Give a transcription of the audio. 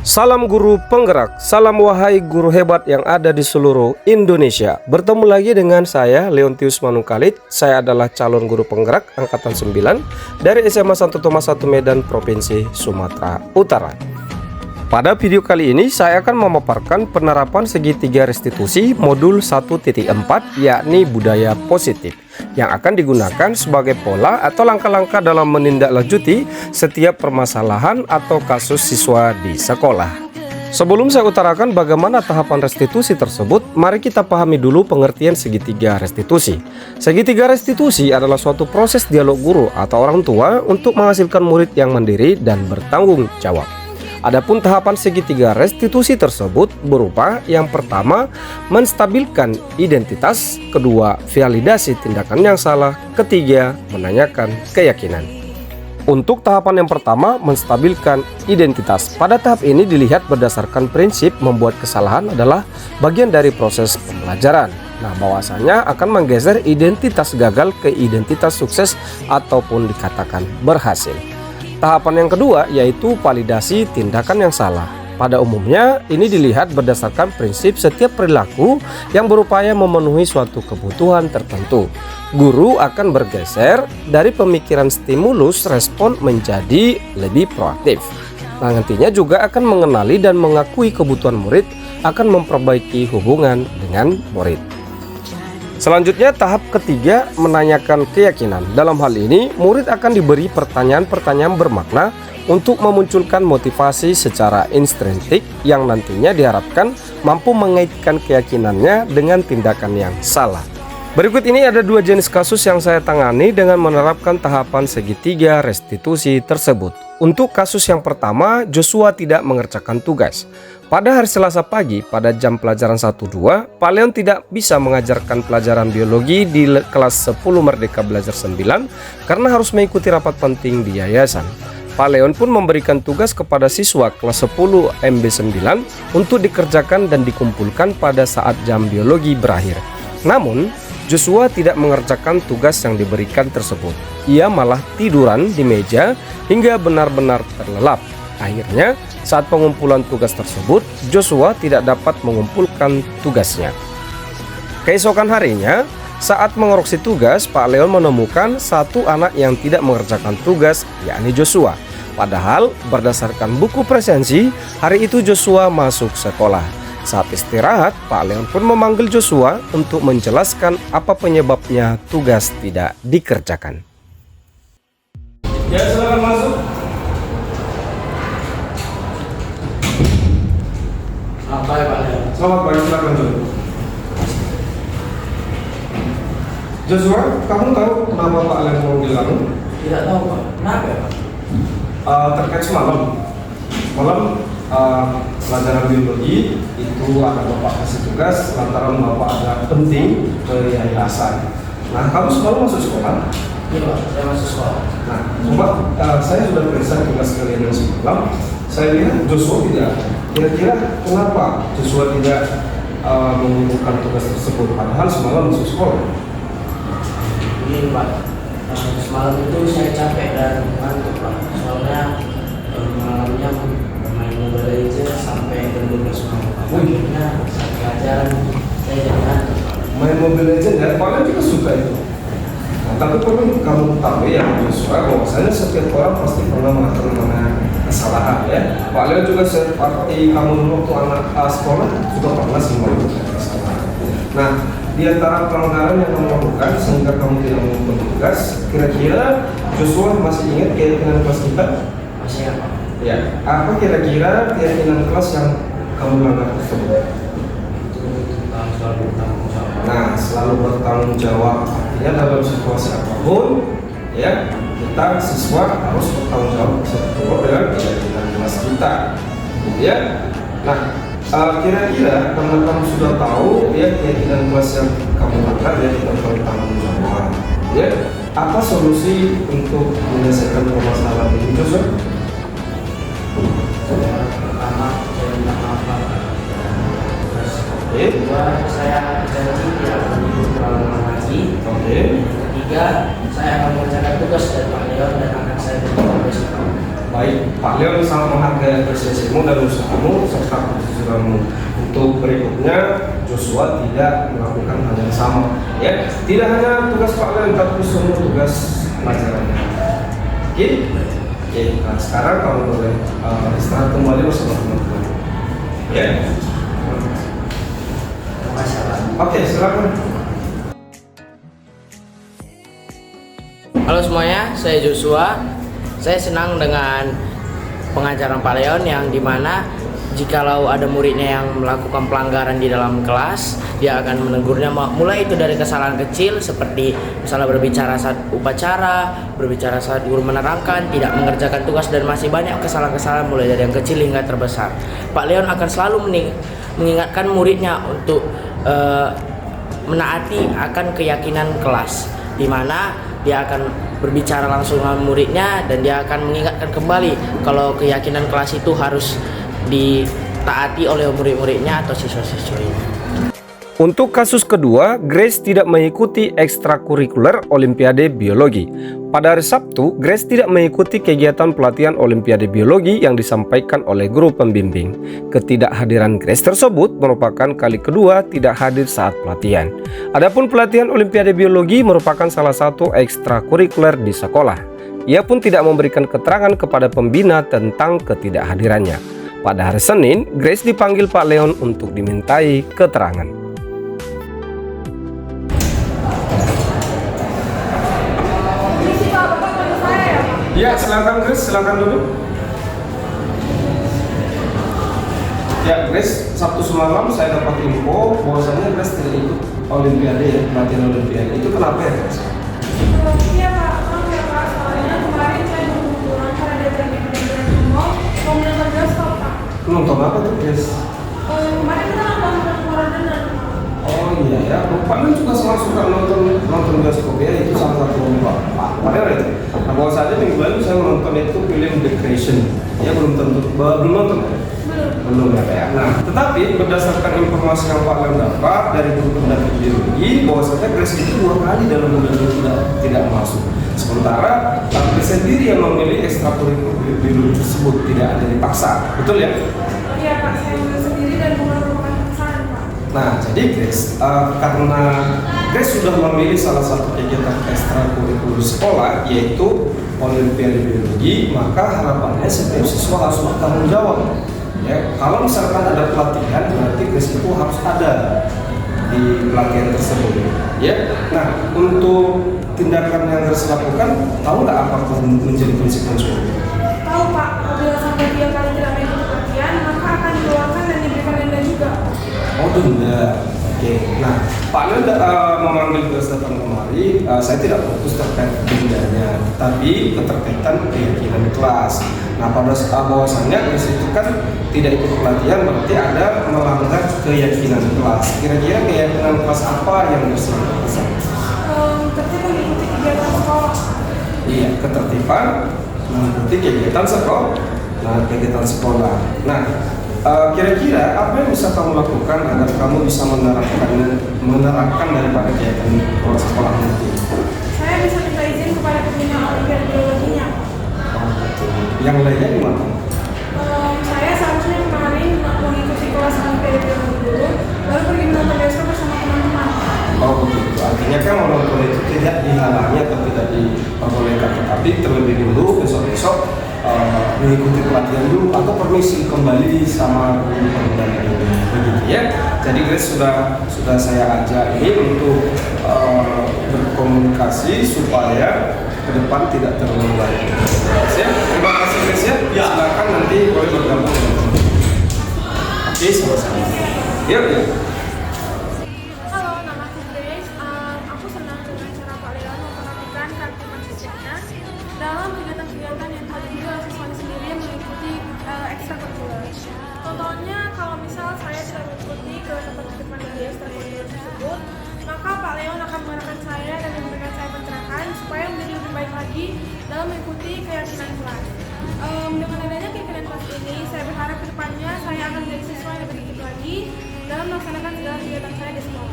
Salam guru penggerak, salam wahai guru hebat yang ada di seluruh Indonesia. Bertemu lagi dengan saya, Leontius Manungkalit. Saya adalah calon guru penggerak Angkatan 9 dari SMA Santo Tomas I Medan, Provinsi Sumatera Utara. Pada video kali ini saya akan memaparkan penerapan segitiga restitusi modul 1.4, yakni budaya positif, yang akan digunakan sebagai pola atau langkah-langkah dalam menindaklanjuti setiap permasalahan atau kasus siswa di sekolah. Sebelum saya utarakan bagaimana tahapan restitusi tersebut, mari kita pahami dulu pengertian segitiga restitusi. Segitiga restitusi adalah suatu proses dialog guru atau orang tua untuk menghasilkan murid yang mandiri dan bertanggung jawab. Adapun tahapan segitiga restitusi tersebut berupa yang pertama, menstabilkan identitas, kedua, validasi tindakan yang salah, ketiga, menanyakan keyakinan. Untuk tahapan yang pertama, menstabilkan identitas. Pada tahap ini dilihat berdasarkan prinsip membuat kesalahan adalah bagian dari proses pembelajaran. Nah, bahwasanya akan menggeser identitas gagal ke identitas sukses ataupun dikatakan berhasil. Tahapan yang kedua yaitu validasi tindakan yang salah. Pada umumnya ini dilihat berdasarkan prinsip setiap perilaku yang berupaya memenuhi suatu kebutuhan tertentu. Guru akan bergeser dari pemikiran stimulus respon menjadi lebih proaktif. Nah, nantinya juga akan mengenali dan mengakui kebutuhan murid, akan memperbaiki hubungan dengan murid. Selanjutnya tahap ketiga, menanyakan keyakinan. Dalam hal ini murid akan diberi pertanyaan-pertanyaan bermakna untuk memunculkan motivasi secara intrinsik yang nantinya diharapkan mampu mengaitkan keyakinannya dengan tindakan yang salah. Berikut ini ada dua jenis kasus yang saya tangani dengan menerapkan tahapan segitiga restitusi tersebut. Untuk kasus yang pertama, Joshua tidak mengerjakan tugas. Pada hari Selasa pagi, pada jam pelajaran 1-2, Pak Leon tidak bisa mengajarkan pelajaran biologi di kelas 10 Merdeka Belajar 9 karena harus mengikuti rapat penting di yayasan. Pak Leon pun memberikan tugas kepada siswa kelas 10 MB9 untuk dikerjakan dan dikumpulkan pada saat jam biologi berakhir. Namun, Joshua tidak mengerjakan tugas yang diberikan tersebut. Ia malah tiduran di meja hingga benar-benar terlelap. Akhirnya, saat pengumpulan tugas tersebut, Joshua tidak dapat mengumpulkan tugasnya. Keesokan harinya, saat mengoreksi tugas, Pak Leon menemukan satu anak yang tidak mengerjakan tugas, yakni Joshua. Padahal, berdasarkan buku presensi, hari itu Joshua masuk sekolah. Saat istirahat, Pak Leon pun memanggil Joshua untuk menjelaskan apa penyebabnya tugas tidak dikerjakan. Ya, silakan masuk. Apa ya Pak Leon? Selamat pagi, silakan dulu. Joshua, kamu tahu kenapa Pak Leon memanggil kamu? Tidak tahu Pak. Kenapa ya Pak? Terkait semalam pelajaran biologi itu ada Bapak kasih tugas lantaran Bapak ada penting ke yayasan. Nah, kamu semalam masuk sekolah? Iya Pak, saya masuk sekolah. Nah, coba saya sudah periksa tugas kalian yang semalam. Saya lihat Joshua tidak. Kira-kira kenapa Joshua tidak mengumpulkan tugas tersebut padahal semalam masuk sekolah? Ini Pak, semalam itu saya capek dan ngantuk Pak. Soalnya malamnya bermain Mobile Legends sampai jam 12 malam. Akhirnya saat pelajaran saya jadi ngantuk Pak. Main Mobile Legends ya, Pak Leon juga suka itu. Nah, tapi perlu kamu tahu ya Joshua, bahwasanya setiap orang pasti pernah melakukan namanya kesalahan ya. Pak Leon juga seperti kamu dulu waktu anak sekolah juga pernah sih melakukan kesalahan. Nah, di antara pelanggaran yang kamu lakukan sehingga kamu tidak mengumpulkan tugas, kira-kira Joshua masih ingat keyakinan kelas kita? Masih ya Pak? Ya, apa kira-kira keyakinan kelas yang kamu langgar tersebut? Itu tentang selalu bertanggung jawab. Nah, selalu bertanggung jawab. Artinya dalam situasi apapun, ya kita siswa harus bertanggung jawab sesuai dengan keyakinan kelas kita. Ya, nah kira-kira karena kamu sudah tahu ya keyakinan kelas yang kamu langgar ya kita bertanggung jawab. Ya, apa solusi untuk menyelesaikan permasalahan ini, Joshua? Pertama, saya minta maaf Pak. Oke. Kedua, saya janji tidak akan diulang lagi. Oke. Ketiga, saya akan mengerjakan tugas dari Pak Leon dan akan saya berikan besok. Baik, Pak Leon sangat menghargai apresiasimu dan usahamu serta kejujuranmu. Untuk berikutnya, Joshua tidak melakukan hal yang sama. Ya, tidak hanya tugas Pak Leon, tapi semua tugas pelajarannya. Oke? Oke, nah sekarang kamu boleh istirahat kembali bersama teman-teman. Ya. Terima kasih Pak. Oke, silakan. Halo semuanya, saya Joshua. Saya senang dengan pengajaran Pak Leon yang dimana jikalau ada muridnya yang melakukan pelanggaran di dalam kelas, dia akan menegurnya mulai itu dari kesalahan kecil seperti misalnya berbicara saat upacara, berbicara saat guru menerangkan, tidak mengerjakan tugas, dan masih banyak kesalahan-kesalahan mulai dari yang kecil hingga terbesar. Pak Leon akan selalu mengingatkan muridnya untuk menaati akan keyakinan kelas, di mana dia akan berbicara langsung dengan muridnya dan dia akan mengingatkan kembali kalau keyakinan kelas itu harus ditaati oleh murid-muridnya atau siswa-siswinya. Untuk kasus kedua, Grace tidak mengikuti ekstrakurikuler Olimpiade Biologi. Pada hari Sabtu, Grace tidak mengikuti kegiatan pelatihan Olimpiade Biologi yang disampaikan oleh guru pembimbing. Ketidakhadiran Grace tersebut merupakan kali kedua tidak hadir saat pelatihan. Adapun pelatihan Olimpiade Biologi merupakan salah satu ekstrakurikuler di sekolah. Ia pun tidak memberikan keterangan kepada pembina tentang ketidakhadirannya. Pada hari Senin, Grace dipanggil Pak Leon untuk dimintai keterangan. Ya, silakan Grace, silakan duduk. Ya, Grace, Sabtu semalam saya dapat info bahwasanya Grace tidak ikut Olimpiade ya, pelatihan Olimpiade. Itu kenapa ya, Grace? Iya Pak, soalnya kemarin saya nunggu pulang karena dia pergi ke mall, mau menonton bioskop Pak. Nonton apa tuh, Grace? Kemarin kita nonton Korodana. Oh iya ya, Pak Leon juga sangat suka nonton bioskop ya, itu salah satu Pak Padahal itu. Nah, bahwasanya minggu lalu saya menonton itu film The Creation. Ya belum nonton ya? Belum ya Pak ya. Nah, tetapi berdasarkan informasi yang Pak Leon dapat dari guru pendamping biologi, bahwasanya Grace itu 2 kali dalam bulan itu tidak masuk. Sementara Grace sendiri yang memilih ekstrakurikuler biologi tersebut, tidak ada dipaksa. Betul ya? Iya Pak, saya ambil sendiri dan bukan merupakan paksaan Pak. Nah, jadi Grace, karena Grace sudah memilih salah satu kegiatan ekstrakurikuler sekolah, yaitu Olimpiade Biologi, maka harapannya setiap siswa harus bertanggung jawab. Ya, kalau misalkan ada pelatihan, berarti Grace itu harus ada di pelatihan tersebut. Ya, nah untuk tindakan yang Grace lakukan, tahu nggak apa menjadi konsekuensinya? Tahu Pak, apabila sampai 3 kali tidak mengikuti pelatihan, maka akan dikeluarkan dan diberikan denda juga. Oh denda. Oke. Nah, Pak Leon memanggil Grace datang kemari. Saya tidak fokus terkait dendanya, tapi keterkaitan keyakinan kelas. Nah, pada saat bahwasannya Grace itu kan tidak ikut pelatihan, berarti ada melanggar keyakinan kelas. Kira-kira keyakinan kelas apa yang Grace lakukan? Tertib mengikuti kegiatan sekolah. Iya, ketertiban mengikuti kegiatan sekolah. Nah, kira-kira apa yang bisa kamu lakukan agar kamu bisa menerapkan daripada kegiatan sekolah nanti? Saya bisa minta izin kepada pembina Olimpiade Biologinya. Oh, betul. Yang lainnya gimana? Saya seharusnya kemarin mengikuti kelas Olimpiade Biologi dulu, lalu pergi menonton bioskop bersama teman-teman. Oh begitu, artinya kan menonton itu tidak dihalangi atau tidak diperbolehkan, tetapi terlebih dulu besok-besok mengikuti pelatihan dulu atau permisi kembali sama guru pendamping begitu ya. Jadi Grace sudah saya ajak ini untuk berkomunikasi supaya ke depan tidak terulang lagi. Ya, terima kasih Grace ya. Silakan nanti boleh bergabung dengan teman. Oke, sama-sama. Ya. Halo, nama aku Grace. Aku senang dengan cara Pak Leon memperhatikan keaktifan siswanya dalam kegiatan-kegiatan yang tadi juga siswanya sendiri yang mengikuti ekstrakurikuler. Contohnya, kalau misal saya tidak mengikuti ketertiban dari ekstrakurikuler tersebut, maka Pak Leon akan mengarahkan saya dan memberikan saya pencerahan supaya menjadi lebih baik lagi dalam mengikuti keyakinan kelas. Dengan adanya keyakinan kelas ini, saya berharap ke depannya saya akan menjadi siswa yang lebih giat lagi dalam melaksanakan segala kegiatan saya di sekolah.